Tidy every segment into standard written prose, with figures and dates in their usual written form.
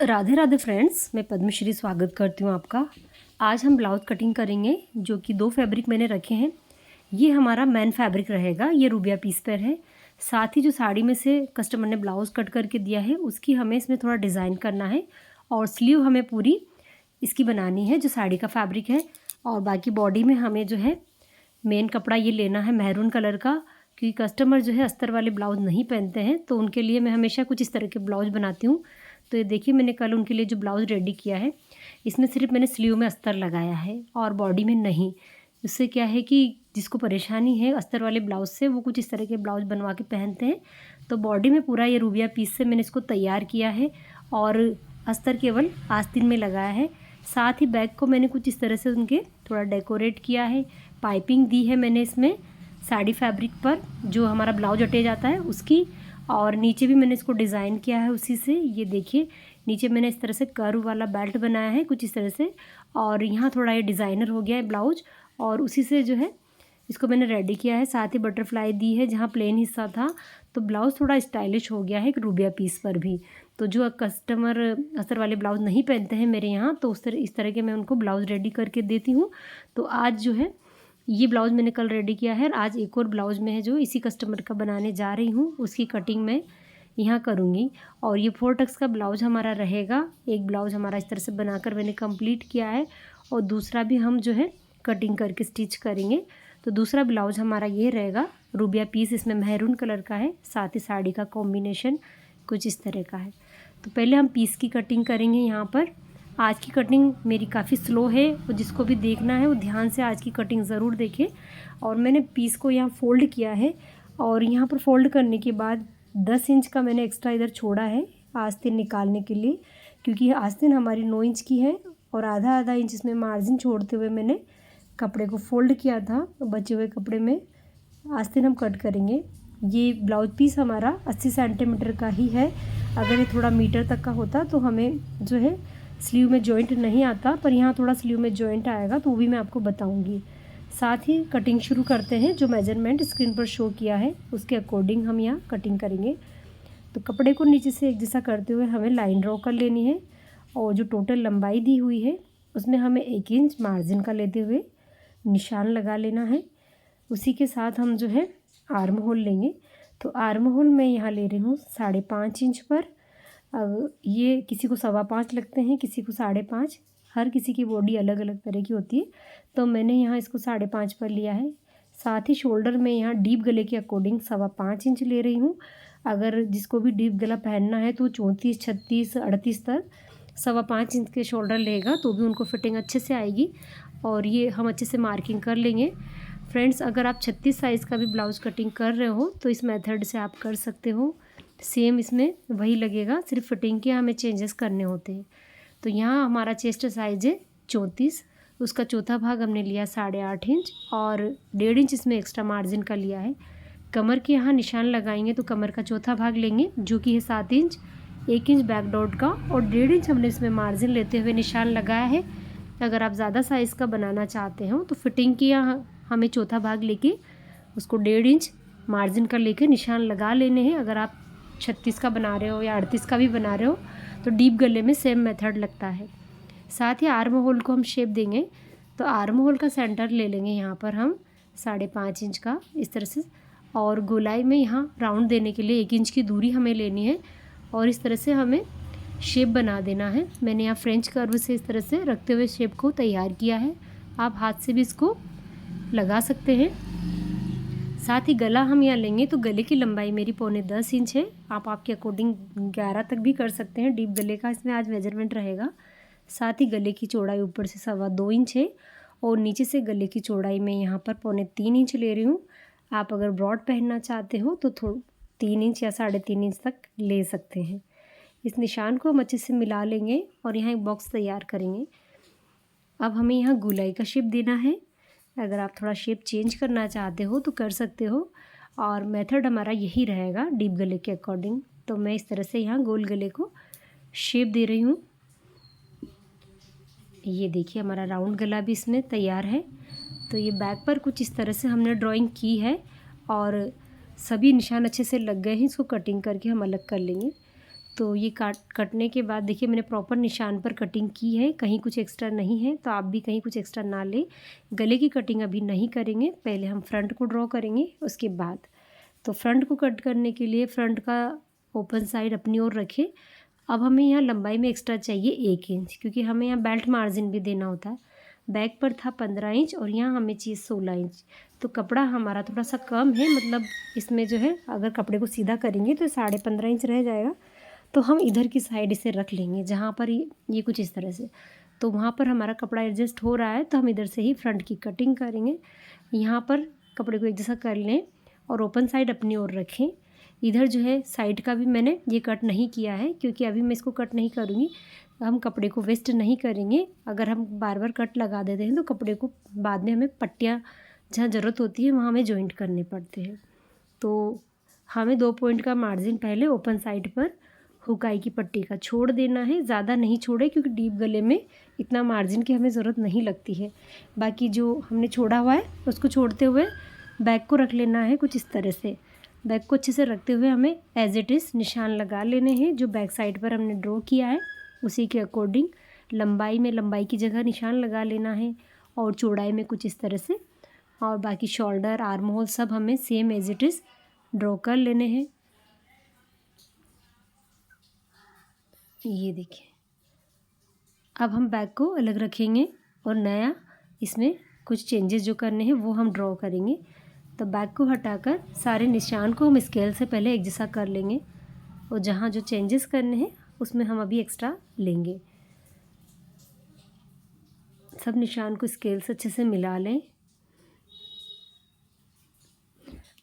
Radhe Radhe friends, मैं पद्मश्री स्वागत करती हूँ आपका। आज हम ब्लाउज कटिंग करेंगे, जो कि 2 फैब्रिक मैंने रखे हैं। ये हमारा मेन फैब्रिक रहेगा, ये रूबिया पीस पर है। साथ ही जो साड़ी में से कस्टमर ने ब्लाउज कट करके दिया है, उसकी हमें इसमें थोड़ा डिज़ाइन करना है और स्लीव हमें पूरी इसकी बनानी है, जो साड़ी का फैब्रिक है। और बाकी बॉडी में हमें जो है मेन कपड़ा ये लेना है मैरून कलर का, क्योंकि कस्टमर जो है अस्तर वाले ब्लाउज नहीं पहनते हैं, तो उनके लिए मैं हमेशा कुछ इस तरह के ब्लाउज बनाती हूँ। तो ये देखिए, मैंने कल उनके लिए जो ब्लाउज़ रेडी किया है, इसमें सिर्फ मैंने स्लीव में अस्तर लगाया है और बॉडी में नहीं। इससे क्या है कि जिसको परेशानी है अस्तर वाले ब्लाउज़ से, वो कुछ इस तरह के ब्लाउज़ बनवा के पहनते हैं। तो बॉडी में पूरा ये रूबिया पीस से मैंने इसको तैयार किया है और अस्तर केवल आस्तीन में लगाया है। साथ ही बैक को मैंने कुछ इस तरह से उनके थोड़ा डेकोरेट किया है। पाइपिंग दी है मैंने इसमें साड़ी फैब्रिक पर, जो हमारा ब्लाउज अटैच जाता है उसकी। और नीचे भी मैंने इसको डिज़ाइन किया है उसी से। ये देखिए, नीचे मैंने इस तरह से कर्व वाला बेल्ट बनाया है कुछ इस तरह से, और यहाँ थोड़ा ये डिज़ाइनर हो गया है ब्लाउज, और उसी से जो है इसको मैंने रेडी किया है। साथ ही बटरफ्लाई दी है जहाँ प्लेन हिस्सा था, तो ब्लाउज़ थोड़ा स्टाइलिश हो गया है एक रूबिया पीस पर भी। तो जो कस्टमर अस्तर वाले ब्लाउज़ नहीं पहनते हैं मेरे यहाँ, तो इस तरह के मैं उनको ब्लाउज़ रेडी करके देती हूँ। तो आज जो है ये ब्लाउज़ मैंने कल रेडी किया है, आज एक और ब्लाउज़ में है जो इसी कस्टमर का बनाने जा रही हूँ, उसकी कटिंग मैं यहाँ करूँगी। और ये 4 टक्स का ब्लाउज़ हमारा रहेगा। एक ब्लाउज़ हमारा इस तरह से बनाकर मैंने कंप्लीट किया है, और दूसरा भी हम जो है कटिंग करके स्टिच करेंगे। तो दूसरा ब्लाउज़ हमारा ये रहेगा, रूबिया पीस इसमें मैरून कलर का है, साथ ही साड़ी का कॉम्बिनेशन कुछ इस तरह का है। तो पहले हम पीस की कटिंग करेंगे यहाँ पर। आज की कटिंग मेरी काफ़ी स्लो है, और जिसको भी देखना है वो ध्यान से आज की कटिंग ज़रूर देखें। और मैंने पीस को यहाँ फ़ोल्ड किया है, और यहाँ पर फ़ोल्ड करने के बाद 10 इंच का मैंने एक्स्ट्रा इधर छोड़ा है आस्तीन निकालने के लिए, क्योंकि आस्तीन हमारी 9 इंच की है, और आधा आधा इंच इसमें मार्जिन छोड़ते हुए मैंने कपड़े को फ़ोल्ड किया था। तो बचे हुए कपड़े में आस्तीन हम कट करेंगे। ये ब्लाउज पीस हमारा 80 सेंटीमीटर का ही है। अगर ये थोड़ा मीटर तक का होता तो हमें जो है स्लीव में जॉइंट नहीं आता, पर यहाँ थोड़ा स्लीव में जॉइंट आएगा, तो वो भी मैं आपको बताऊंगी। साथ ही कटिंग शुरू करते हैं। जो मेजरमेंट स्क्रीन पर शो किया है उसके अकॉर्डिंग हम यहाँ कटिंग करेंगे। तो कपड़े को नीचे से एक जैसा करते हुए हमें लाइन ड्रॉ कर लेनी है, और जो टोटल लंबाई दी हुई है उसमें हमें 1 इंच मार्जिन का लेते हुए निशान लगा लेना है। उसी के साथ हम जो है आर्म होल लेंगे। तो आर्म होल मैं यहाँ ले रही हूँ 5.5 इंच पर। अब ये किसी को 5.25 लगते हैं, किसी को 5.5, हर किसी की बॉडी अलग अलग तरह की होती है, तो मैंने यहाँ इसको 5.5 पर लिया है। साथ ही शोल्डर में यहाँ डीप गले के अकॉर्डिंग 5.25 इंच ले रही हूँ। अगर जिसको भी डीप गला पहनना है तो 34, 36, 38 तक 5.25 इंच के शोल्डर लेगा, तो भी उनको फिटिंग अच्छे से आएगी। और ये हम अच्छे से मार्किंग कर लेंगे। फ्रेंड्स, अगर आप 36 साइज़ का भी ब्लाउज़ कटिंग कर रहे हो तो इस मेथड से आप कर सकते हो। सेम इसमें वही लगेगा, सिर्फ फिटिंग के हमें चेंजेस करने होते हैं। तो यहाँ हमारा चेस्ट साइज़ है 34, उसका चौथा भाग हमने लिया 8.5 इंच, और 1.5 इंच इसमें एक्स्ट्रा मार्जिन का लिया है। कमर के यहाँ निशान लगाएंगे तो कमर का चौथा भाग लेंगे, जो कि है 7 इंच, 1 इंच बैक डॉट का, और 1.5 इंच हमने इसमें मार्जिन लेते हुए निशान लगाया है। अगर आप ज़्यादा साइज़ का बनाना चाहते हो तो फिटिंग के यहाँ हमें चौथा भाग लेके उसको 1.5 इंच मार्जिन का लेके निशान लगा लेने हैं। अगर आप 36 का बना रहे हो या 38 का भी बना रहे हो तो डीप गले में सेम मेथड लगता है। साथ ही आर्म होल को हम शेप देंगे, तो आर्म होल का सेंटर ले लेंगे यहाँ पर हम 5.5 इंच का इस तरह से, और गोलाई में यहाँ राउंड देने के लिए 1 इंच की दूरी हमें लेनी है, और इस तरह से हमें शेप बना देना है। मैंने यहाँ फ्रेंच कर्व से इस तरह से रखते हुए शेप को तैयार किया है। आप हाथ से भी इसको लगा सकते हैं। साथ ही गला हम यहाँ लेंगे, तो गले की लंबाई मेरी 9.25 इंच है। आप आपके अकॉर्डिंग 11 तक भी कर सकते हैं। डीप गले का इसमें आज मेजरमेंट रहेगा। साथ ही गले की चौड़ाई ऊपर से 2.25 इंच है, और नीचे से गले की चौड़ाई मैं यहाँ पर 3.25 इंच ले रही हूँ। आप अगर ब्रॉड पहनना चाहते हो तो 3 इंच या 3.5 इंच तक ले सकते हैं। इस निशान को हम अच्छे से मिला लेंगे और यहाँ एक बॉक्स तैयार करेंगे। अब हमें यहाँ गोलाई का शेप देना है। अगर आप थोड़ा शेप चेंज करना चाहते हो तो कर सकते हो, और मेथड हमारा यही रहेगा डीप गले के अकॉर्डिंग। तो मैं इस तरह से यहाँ गोल गले को शेप दे रही हूँ। ये देखिए, हमारा राउंड गला भी इसमें तैयार है। तो ये बैक पर कुछ इस तरह से हमने ड्राइंग की है, और सभी निशान अच्छे से लग गए हैं। इसको कटिंग करके हम अलग कर लेंगे। तो ये कटने के बाद देखिए मैंने प्रॉपर निशान पर कटिंग की है, कहीं कुछ एक्स्ट्रा नहीं है। तो आप भी कहीं कुछ एक्स्ट्रा ना लें। गले की कटिंग अभी नहीं करेंगे, पहले हम फ्रंट को ड्रॉ करेंगे उसके बाद। तो फ्रंट को कट करने के लिए फ्रंट का ओपन साइड अपनी ओर रखें। अब हमें यहाँ लंबाई में एक्स्ट्रा चाहिए 1 इंच, क्योंकि हमें यहाँ बेल्ट मार्जिन भी देना होता है। बैक पर था 15 इंच और यहाँ हमें चाहिए 16 इंच। तो कपड़ा हमारा थोड़ा सा कम है, मतलब इसमें जो है अगर कपड़े को सीधा करेंगे तो 15.5 इंच रह जाएगा। तो हम इधर की साइड इसे रख लेंगे, जहाँ पर ये कुछ इस तरह से। तो वहाँ पर हमारा कपड़ा एडजस्ट हो रहा है, तो हम इधर से ही फ्रंट की कटिंग करेंगे। यहाँ पर कपड़े को एक जैसा कर लें और ओपन साइड अपनी ओर रखें। इधर जो है साइड का भी मैंने ये कट नहीं किया है, क्योंकि अभी मैं इसको कट नहीं करूँगी। हम कपड़े को वेस्ट नहीं करेंगे। अगर हम बार बार कट लगा देते हैं तो कपड़े को बाद में हमें पट्टियाँ जहाँ ज़रूरत होती है वहाँ हमें जॉइंट करने पड़ते हैं। तो हमें 2 पॉइंट का मार्जिन पहले ओपन साइड पर हुकाई की पट्टी का छोड़ देना है। ज़्यादा नहीं छोड़े, क्योंकि डीप गले में इतना मार्जिन की हमें ज़रूरत नहीं लगती है। बाकी जो हमने छोड़ा हुआ है उसको छोड़ते हुए बैक को रख लेना है कुछ इस तरह से। बैक को अच्छे से रखते हुए हमें एज इट इज़ निशान लगा लेने हैं। जो बैक साइड पर हमने ड्रॉ किया है उसी के अकॉर्डिंग लंबाई में लंबाई की जगह निशान लगा लेना है, और चौड़ाई में कुछ इस तरह से। और बाकी शोल्डर, आर्म होल सब हमें same as it is draw कर लेने हैं। ये देखिए, अब हम बैक को अलग रखेंगे और नया इसमें कुछ चेंजेस जो करने हैं वो हम ड्रॉ करेंगे। तो बैक को हटाकर सारे निशान को हम स्केल से पहले एक जैसा कर लेंगे, और जहाँ जो चेंजेस करने हैं उसमें हम अभी एक्स्ट्रा लेंगे। सब निशान को स्केल से अच्छे से मिला लें।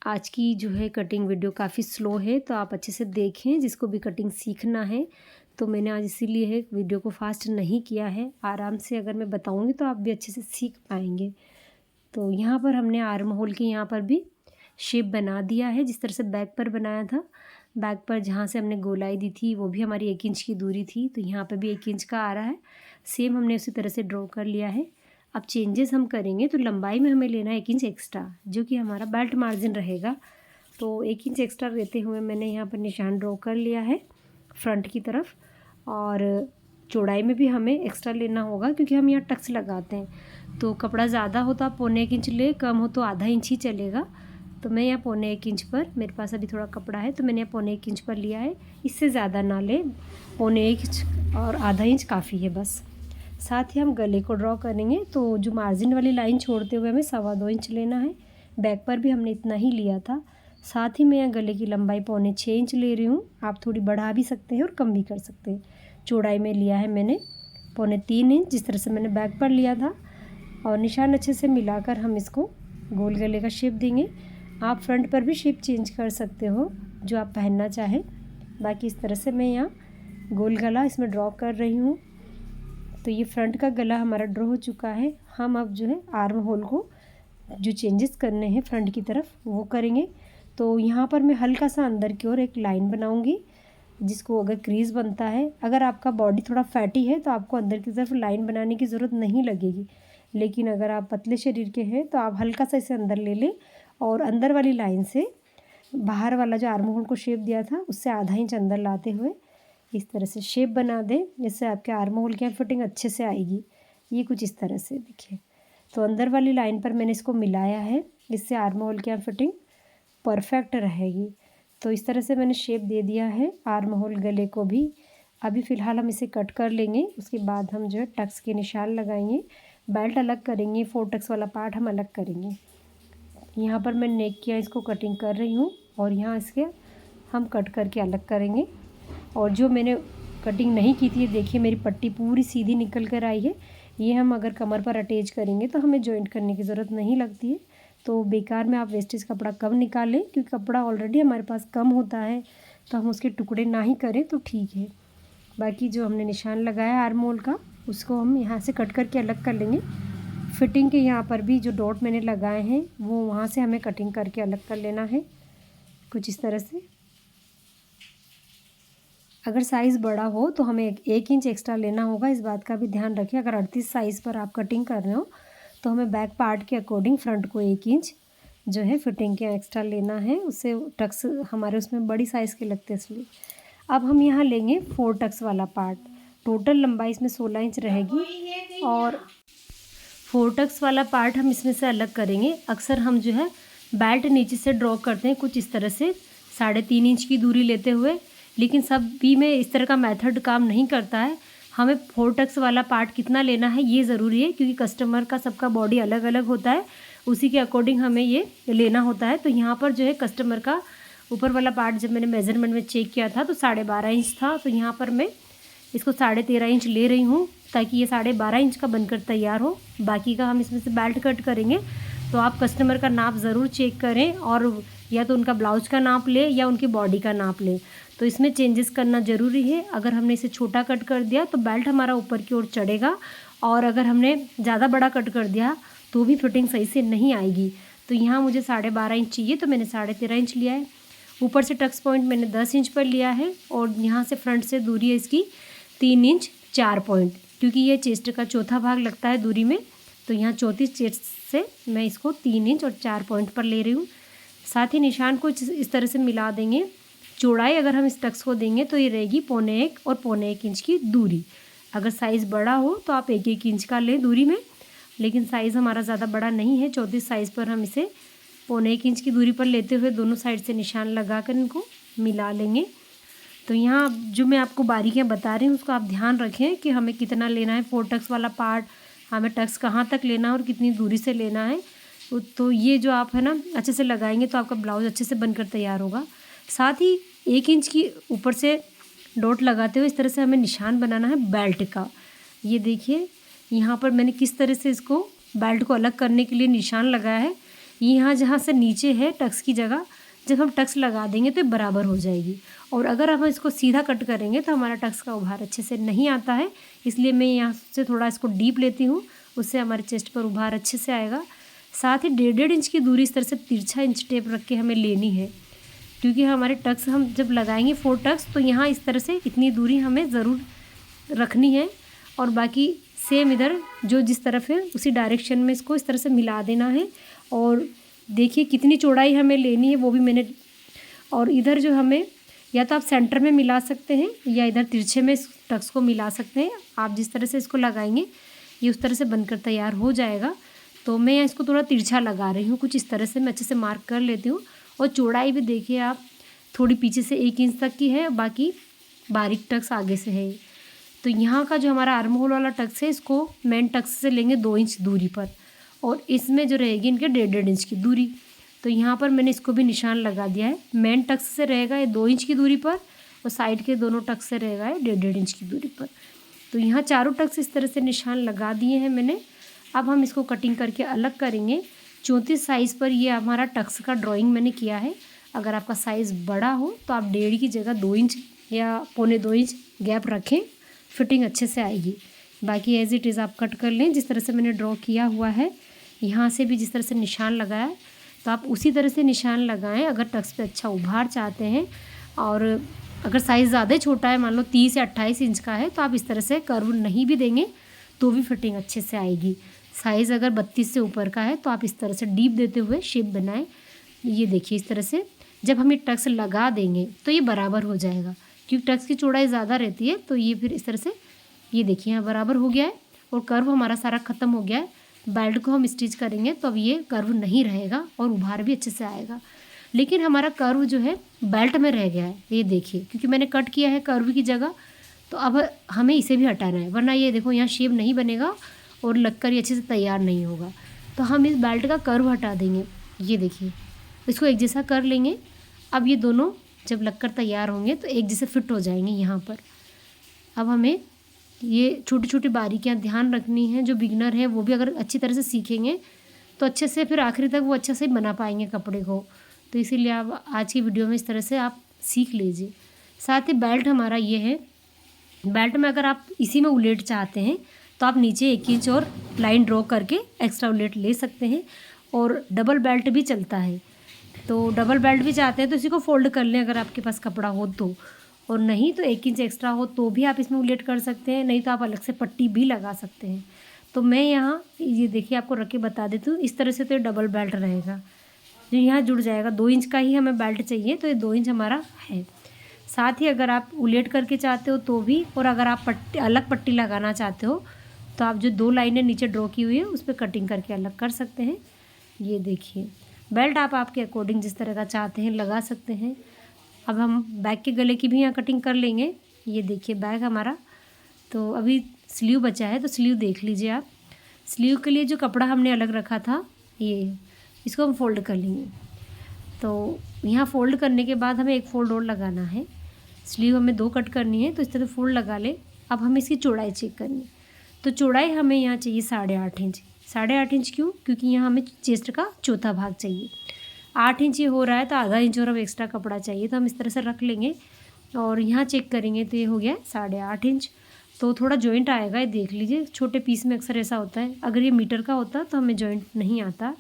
आज की जो है कटिंग वीडियो काफ़ी स्लो है, तो आप अच्छे से देखें। जिसको भी कटिंग सीखना है तो मैंने आज इसीलिए है वीडियो को फास्ट नहीं किया है। आराम से अगर मैं बताऊंगी तो आप भी अच्छे से सीख पाएंगे। तो यहाँ पर हमने आर्म होल के यहाँ पर भी शेप बना दिया है, जिस तरह से बैक पर बनाया था। बैक पर जहाँ से हमने गोलाई दी थी वो भी हमारी 1 इंच की दूरी थी, तो यहाँ पर भी 1 इंच का आ रहा है। सेम हमने उसी तरह से ड्रॉ कर लिया है। अब चेंजेस हम करेंगे तो लंबाई में हमें लेना है 1 इंच एक्स्ट्रा, जो कि हमारा बेल्ट मार्जिन रहेगा। तो 1 इंच एक्स्ट्रा लेते हुए मैंने यहाँ पर निशान ड्रॉ कर लिया है फ्रंट की तरफ। और चौड़ाई में भी हमें एक्स्ट्रा लेना होगा, क्योंकि हम यहाँ टक्स लगाते हैं। तो कपड़ा ज़्यादा हो तो आप 1.25 इंच ले, कम हो तो आधा इंच ही चलेगा। तो मैं यहाँ 1.25 इंच पर, मेरे पास अभी थोड़ा कपड़ा है तो मैंने यहाँ 1.25 इंच पर लिया है। इससे ज़्यादा ना ले, 1.25 इंच और आधा इंच काफ़ी है बस। साथ ही हम गले को ड्रॉ करेंगे। तो जो मार्जिन वाली लाइन छोड़ते हुए हमें 2.25 इंच लेना है। बैक पर भी हमने इतना ही लिया था। साथ ही मैं यहाँ गले की लंबाई 6.25 इंच ले रही हूँ। आप थोड़ी बढ़ा भी सकते हैं और कम भी कर सकते हैं। चौड़ाई में लिया है मैंने 3.25 इंच, जिस तरह से मैंने बैक पर लिया था। और निशान अच्छे से मिलाकर हम इसको गोल गले का शेप देंगे। आप फ्रंट पर भी शेप चेंज कर सकते हो जो आप पहनना चाहें। बाकी इस तरह से मैं यहाँ गोल गला इसमें ड्रॉ कर रही हूँ। तो ये फ्रंट का गला हमारा ड्रॉ हो चुका है। हम अब जो है आर्म होल को जो चेंजेस करने हैं फ्रंट की तरफ वो करेंगे। तो यहाँ पर मैं हल्का सा अंदर की ओर एक लाइन बनाऊँगी, जिसको अगर क्रीज बनता है, अगर आपका बॉडी थोड़ा फैटी है तो आपको अंदर की तरफ लाइन बनाने की ज़रूरत नहीं लगेगी। लेकिन अगर आप पतले शरीर के हैं तो आप हल्का सा इसे अंदर ले लें, और अंदर वाली लाइन से बाहर वाला जो आर्म होल को शेप दिया था उससे आधा इंच अंदर लाते हुए इस तरह से शेप बना दें, जिससे आपके आर्म होल की फिटिंग अच्छे से आएगी। ये कुछ इस तरह से देखिए। तो अंदर वाली लाइन पर मैंने इसको मिलाया है, इससे आर्म होल की फिटिंग परफेक्ट रहेगी। तो इस तरह से मैंने शेप दे दिया है आर्म होल गले को भी। अभी फ़िलहाल हम इसे कट कर लेंगे, उसके बाद हम जो है टक्स के निशान लगाएंगे, बेल्ट अलग करेंगे, 4 टक्स वाला पार्ट हम अलग करेंगे। यहाँ पर मैं नेक किया इसको कटिंग कर रही हूँ, और यहाँ इसके हम कट करके अलग करेंगे। और जो मैंने कटिंग नहीं की थी, देखिए मेरी पट्टी पूरी सीधी निकल कर आई है। ये हम अगर कमर पर अटैच करेंगे तो हमें जॉइंट करने की ज़रूरत नहीं लगती है। तो बेकार में आप वेस्टेज कपड़ा कम निकालें, क्योंकि कपड़ा ऑलरेडी हमारे पास कम होता है, तो हम उसके टुकड़े ना ही करें तो ठीक है। बाकी जो हमने निशान लगाया आर्म होल का, उसको हम यहाँ से कट करके अलग कर लेंगे। फिटिंग के यहाँ पर भी जो डॉट मैंने लगाए हैं वो वहाँ से हमें कटिंग करके अलग कर लेना है, कुछ इस तरह से। अगर साइज़ बड़ा हो तो हमें 1 इंच एक्स्ट्रा लेना होगा, इस बात का भी ध्यान रखें। अगर 38 साइज़ पर आप कटिंग कर रहे हो तो हमें बैक पार्ट के अकॉर्डिंग फ्रंट को 1 इंच जो है फिटिंग के एक्स्ट्रा लेना है। उससे टक्स हमारे उसमें बड़ी साइज़ के लगते हैं इसलिए। अब हम यहाँ लेंगे 4 टक्स वाला पार्ट। टोटल लंबाई इसमें 16 इंच रहेगी और 4 टक्स वाला पार्ट हम इसमें से अलग करेंगे। अक्सर हम जो है बेल्ट नीचे से ड्रॉ करते हैं कुछ इस तरह से 3.5 इंच की दूरी लेते हुए, लेकिन सभी में इस तरह का मेथड काम नहीं करता है। हमें 4 टक्स वाला पार्ट कितना लेना है ये ज़रूरी है, क्योंकि कस्टमर का सबका बॉडी अलग अलग होता है, उसी के अकॉर्डिंग हमें ये लेना होता है। तो यहाँ पर जो है कस्टमर का ऊपर वाला पार्ट जब मैंने मेज़रमेंट में चेक किया था तो 12.5 इंच था, तो यहाँ पर मैं इसको 13.5 इंच ले रही हूँ ताकि ये 12.5 इंच का बनकर तैयार हो। बाकी का हम इसमें से बेल्ट कट करेंगे, तो आप कस्टमर का नाप ज़रूर चेक करें और या तो उनका ब्लाउज का नाप ले या उनकी बॉडी का नाप ले, तो इसमें चेंजेस करना ज़रूरी है। अगर हमने इसे छोटा कट कर दिया तो बेल्ट हमारा ऊपर की ओर चढ़ेगा, और अगर हमने ज़्यादा बड़ा कट कर दिया तो भी फिटिंग सही से नहीं आएगी। तो यहाँ मुझे 12.5 इंच चाहिए, तो मैंने 13.5 इंच लिया है। ऊपर से टक्स पॉइंट मैंने 10 इंच पर लिया है और यहाँ से फ्रंट से दूरी है इसकी 3 इंच 4 पॉइंट, क्योंकि ये चेस्ट का चौथा भाग लगता है दूरी में, तो यहाँ चौथी चेस्ट से मैं इसको 3 इंच और 4 पॉइंट पर ले रही हूँ। साथ ही निशान को इस तरह से मिला देंगे। चौड़ाई अगर हम इस टक्स को देंगे तो ये रहेगी 1.25 और 1.25 इंच की दूरी। अगर साइज़ बड़ा हो तो आप 1-1 इंच का लें दूरी में, लेकिन साइज़ हमारा ज़्यादा बड़ा नहीं है, 34 साइज़ पर हम इसे 1.25 इंच की दूरी पर लेते हुए दोनों साइड से निशान लगाकर इनको मिला लेंगे। तो यहाँ जो मैं आपको बारीकियाँ बता रही हूँ उसको आप ध्यान रखें कि हमें कितना लेना है 4 टक्स वाला पार्ट, हमें टक्स कहाँ तक लेना है और कितनी दूरी से लेना है। तो ये जो आप है ना अच्छे से लगाएंगे तो आपका ब्लाउज अच्छे से बनकर तैयार होगा। साथ ही 1 इंच की ऊपर से डॉट लगाते हुए इस तरह से हमें निशान बनाना है बेल्ट का। ये देखिए यहाँ पर मैंने किस तरह से इसको बेल्ट को अलग करने के लिए निशान लगाया है। यहाँ जहाँ से नीचे है टक्स की जगह, जब हम टक्स लगा देंगे तो ये बराबर हो जाएगी, और अगर हम इसको सीधा कट करेंगे तो हमारा टक्स का उभार अच्छे से नहीं आता है। इसलिए मैं यहाँ से थोड़ा इसको डीप लेती हूँ, उससे हमारे चेस्ट पर उभार अच्छे से आएगा। साथ ही 1.5 इंच की दूरी इस तरह से तिरछा इंच टेप रख के हमें लेनी है, क्योंकि हमारे टक्स हम जब लगाएंगे 4 टक्स तो यहाँ इस तरह से इतनी दूरी हमें ज़रूर रखनी है, और बाकी सेम इधर जो जिस तरफ है उसी डायरेक्शन में इसको इस तरह से मिला देना है। और देखिए कितनी चौड़ाई हमें लेनी है वो भी मैंने, और इधर जो हमें या तो आप सेंटर में मिला सकते हैं या इधर तिरछे में इस टक्स को मिला सकते हैं। आप जिस तरह से इसको लगाएंगे ये उस तरह से बनकर तैयार हो जाएगा। तो मैं यहाँ इसको थोड़ा तिरछा लगा रही हूँ, कुछ इस तरह से मैं अच्छे से मार्क कर लेती हूँ। और चौड़ाई भी देखिए आप थोड़ी पीछे से 1 इंच तक की है, बाकी बारीक टक्स आगे से है। तो यहाँ का जो हमारा आर्म होल वाला टक्स है इसको मेन टक्स से लेंगे 2 इंच दूरी पर, और इसमें जो रहेगी इनके 1.5 इंच की दूरी। तो यहाँ पर मैंने इसको भी निशान लगा दिया है। मेन टक्स से रहेगा ये 2 इंच की दूरी पर, और साइड के दोनों टक्स से रहेगा ये 1.5 इंच की दूरी पर। तो यहाँ चारों टक्स इस तरह से निशान लगा दिए हैं मैंने। अब हम इसको कटिंग करके अलग करेंगे। 34 साइज़ पर ये हमारा टक्स का ड्राइंग मैंने किया है। अगर आपका साइज़ बड़ा हो तो आप 1.5 की जगह 2 इंच या 1.25 इंच गैप रखें, फिटिंग अच्छे से आएगी। बाकी एज इट इज़ आप कट कर लें जिस तरह से मैंने ड्रॉ किया हुआ है। यहाँ से भी जिस तरह से निशान लगाया है तो आप उसी तरह से निशान लगाएं अगर टक्स पे अच्छा उभार चाहते हैं। और अगर साइज़ ज़्यादा छोटा है, मान लो 30 या 28 इंच का है, तो आप इस तरह से कर्व नहीं भी देंगे तो भी फिटिंग अच्छे से आएगी। साइज़ अगर 32 से ऊपर का है तो आप इस तरह से डीप देते हुए शेप बनाएं। ये देखिए इस तरह से जब हम ये टक्स लगा देंगे तो ये बराबर हो जाएगा, क्योंकि टक्स की चौड़ाई ज़्यादा रहती है। तो ये फिर इस तरह से ये देखिए यहाँ बराबर हो गया है और कर्व हमारा सारा ख़त्म हो गया है। बेल्ट को हम स्टिच करेंगे तो अब ये कर्व नहीं रहेगा और उभार भी अच्छे से आएगा। लेकिन हमारा कर्व जो है बेल्ट में रह गया है, ये देखिए, क्योंकि मैंने कट किया है कर्व की जगह। तो अब हमें इसे भी हटाना है, वरना ये देखो यहाँ शेप नहीं बनेगा और लगकर ये अच्छे से तैयार नहीं होगा। तो हम इस बेल्ट का कर्व हटा देंगे। ये देखिए इसको एक जैसा कर लेंगे। अब ये दोनों जब लगकर तैयार होंगे तो एक जैसे फिट हो जाएंगे यहाँ पर। अब हमें ये छोटी छोटी बारीकियाँ ध्यान रखनी है। जो बिगनर है वो भी अगर अच्छी तरह से सीखेंगे तो अच्छे से फिर आखिरी तक वो अच्छे से बना पाएंगे कपड़े को। तो इसीलिए आप आज की वीडियो में इस तरह से आप सीख लीजिए। साथ ही बेल्ट हमारा ये है। बेल्ट में अगर आप इसी में उलेट चाहते हैं तो आप नीचे 1 इंच और लाइन ड्रॉ करके एक्स्ट्रा उलेट ले सकते हैं। और डबल बेल्ट भी चलता है, तो डबल बेल्ट भी चाहते हैं तो इसी को फोल्ड कर लें अगर आपके पास कपड़ा हो तो, और नहीं तो 1 इंच एक्स्ट्रा हो तो भी आप इसमें उलेट कर सकते हैं, नहीं तो आप अलग से पट्टी भी लगा सकते हैं। तो मैं यहाँ ये देखिए आपको रख के बता देती हूँ। इस तरह से तो ये डबल बेल्ट रहेगा, जो यहाँ जुड़ जाएगा। 2 इंच का ही हमें बेल्ट चाहिए, तो ये 2 इंच हमारा है। साथ ही अगर आप उलट करके चाहते हो तो भी, और अगर आप अलग पट्टी लगाना चाहते हो तो आप जो 2 लाइनें नीचे ड्रॉ की हुई है उस पर कटिंग करके अलग कर सकते हैं। ये देखिए, बेल्ट आप आपके अकॉर्डिंग जिस तरह का चाहते हैं लगा सकते हैं। अब हम बैक के गले की भी यहाँ कटिंग कर लेंगे। ये देखिए बैक हमारा, तो अभी स्लीव बचा है तो स्लीव देख लीजिए आप। स्लीव के लिए जो कपड़ा हमने अलग रखा था ये, इसको हम फोल्ड कर लेंगे। तो यहाँ फोल्ड करने के बाद हमें एक फोल्ड और लगाना है। स्लीव हमें 2 कट करनी है तो इस तरह फोल्ड लगा ले। अब हमें इसकी चौड़ाई चेक करनी है, तो चौड़ाई हमें यहाँ चाहिए 8.5 इंच। 8.5 इंच क्यों? क्योंकि यहाँ हमें चेस्ट का चौथा भाग चाहिए। 8 इंच ये हो रहा है तो आधा इंच और अब एक्स्ट्रा कपड़ा चाहिए, तो हम इस तरह से रख लेंगे और यहाँ चेक करेंगे तो ये हो गया 8.5 इंच। तो थोड़ा जॉइंट आएगा, ये देख लीजिए। छोटे पीस में अक्सर ऐसा होता है, अगर ये मीटर का होता तो हमें जॉइंट नहीं आता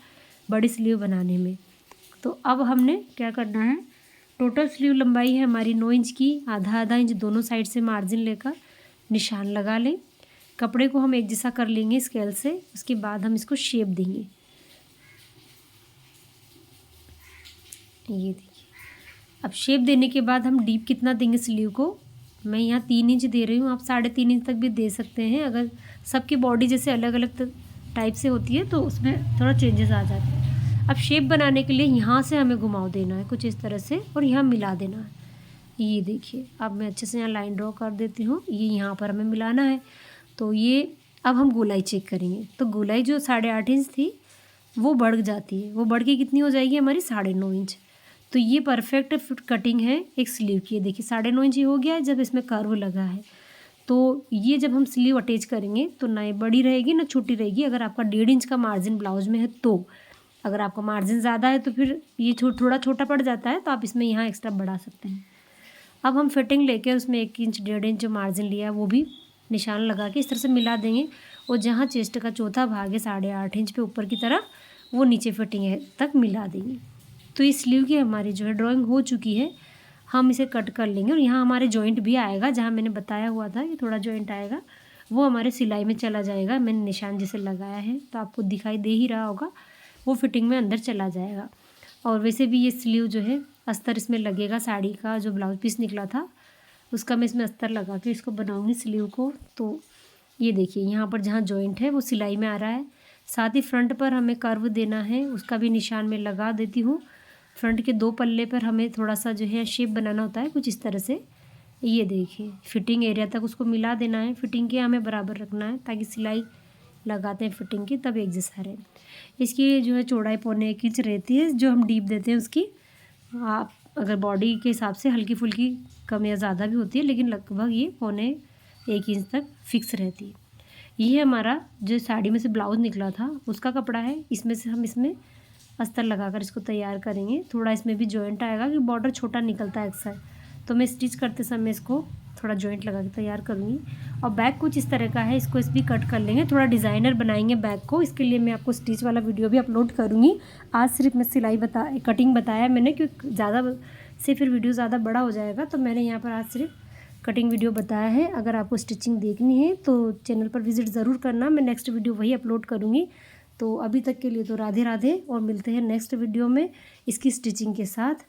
बड़ी स्लीव बनाने में। तो अब हमने क्या करना है, टोटल स्लीव लंबाई है हमारी 9 इंच की। आधा इंच दोनों साइड से मार्जिन लेकर निशान लगा लें। कपड़े को हम एक जैसा कर लेंगे स्केल से, उसके बाद हम इसको शेप देंगे। ये देखिए, अब शेप देने के बाद हम डीप कितना देंगे स्लीव को, मैं यहाँ 3 इंच दे रही हूँ, आप 3.5 इंच तक भी दे सकते हैं। अगर सबकी बॉडी जैसे अलग अलग टाइप से होती है तो उसमें थोड़ा चेंजेस आ जाते हैं। अब शेप बनाने के लिए यहाँ से हमें घुमाव देना है कुछ इस तरह से और यहाँ मिला देना है। ये देखिए, अब मैं अच्छे से यहाँ लाइन ड्रॉ कर देती हूँ, ये यहाँ पर हमें मिलाना है। तो ये अब हम गोलाई चेक करेंगे, तो गोलाई जो 8.5 इंच थी वो बढ़ जाती है, वो बढ़ के कितनी हो जाएगी हमारी 9.5 इंच। तो ये परफेक्ट कटिंग है एक स्लीव की। देखिए 9.5 इंच ही हो गया है जब इसमें कर्व लगा है। तो ये जब हम स्लीव अटैच करेंगे तो ना ये बड़ी रहेगी ना छोटी रहेगी। अगर आपका 1.5 इंच का मार्जिन ब्लाउज में है तो, अगर आपका मार्जिन ज़्यादा है तो फिर ये थोड़ा छोटा पड़ जाता है, तो आप इसमें यहाँ एक्स्ट्रा बढ़ा सकते हैं। अब हम फिटिंग लेके उसमें 1 इंच 1.5 इंच जो मार्जिन लिया है वो भी निशान लगा के इस तरह से मिला देंगे, और जहाँ चेस्ट का चौथा भाग है 8.5 इंच पे ऊपर की तरफ, वो नीचे फिटिंग है तक मिला देंगे। तो इस स्लीव की हमारी जो है ड्राइंग हो चुकी है। हम इसे कट कर लेंगे और यहाँ हमारे जॉइंट भी आएगा, जहाँ मैंने बताया हुआ था ये थोड़ा जॉइंट आएगा वो हमारे सिलाई में चला जाएगा। मैंने निशान जैसे लगाया है तो आपको दिखाई दे ही रहा होगा, वो फिटिंग में अंदर चला जाएगा। और वैसे भी ये स्लीव जो है अस्तर इसमें लगेगा, साड़ी का जो ब्लाउज पीस निकला था उसका मैं इसमें अस्तर लगा के इसको बनाऊंगी स्लीव को। तो ये देखिए यहाँ पर जहाँ जॉइंट है वो सिलाई में आ रहा है। साथ ही फ्रंट पर हमें कर्व देना है, उसका भी निशान में लगा देती हूँ। फ्रंट के 2 पल्ले पर हमें थोड़ा सा जो है शेप बनाना होता है कुछ इस तरह से। ये देखिए फिटिंग एरिया तक उसको मिला देना है, फिटिंग के हमें बराबर रखना है ताकि सिलाई लगाते हैं फिटिंग की तब एक जैसा रहे। इसकी जो है चौड़ाई 1.25 इंच रहती है जो हम डीप देते हैं उसकी। आप अगर बॉडी के हिसाब से हल्की फुल्की कम या ज़्यादा भी होती है, लेकिन लगभग ये 1.25 इंच तक फिक्स रहती है। ये हमारा जो साड़ी में से ब्लाउज निकला था उसका कपड़ा है, इसमें से हम इसमें अस्तर लगाकर इसको तैयार करेंगे। थोड़ा इसमें भी जॉइंट आएगा कि बॉर्डर छोटा निकलता है अक्सर, तो मैं स्टिच करते समय इसको थोड़ा जॉइंट लगा के तैयार करूँगी। और बैक कुछ इस तरह का है, इसको इस भी कट कर लेंगे, थोड़ा डिज़ाइनर बनाएंगे बैक को। इसके लिए मैं आपको स्टिच वाला वीडियो भी अपलोड करूँगी। आज सिर्फ मैं सिलाई कटिंग बताया मैंने, क्योंकि ज़्यादा से फिर वीडियो ज़्यादा बड़ा हो जाएगा, तो मैंने यहाँ पर आज सिर्फ कटिंग वीडियो बताया है। अगर आपको स्टिचिंग देखनी है तो चैनल पर विजिट ज़रूर करना, मैं नेक्स्ट वीडियो वही अपलोड करूँगी। तो अभी तक के लिए तो राधे राधे, और मिलते हैं नेक्स्ट वीडियो में इसकी स्टिचिंग के साथ।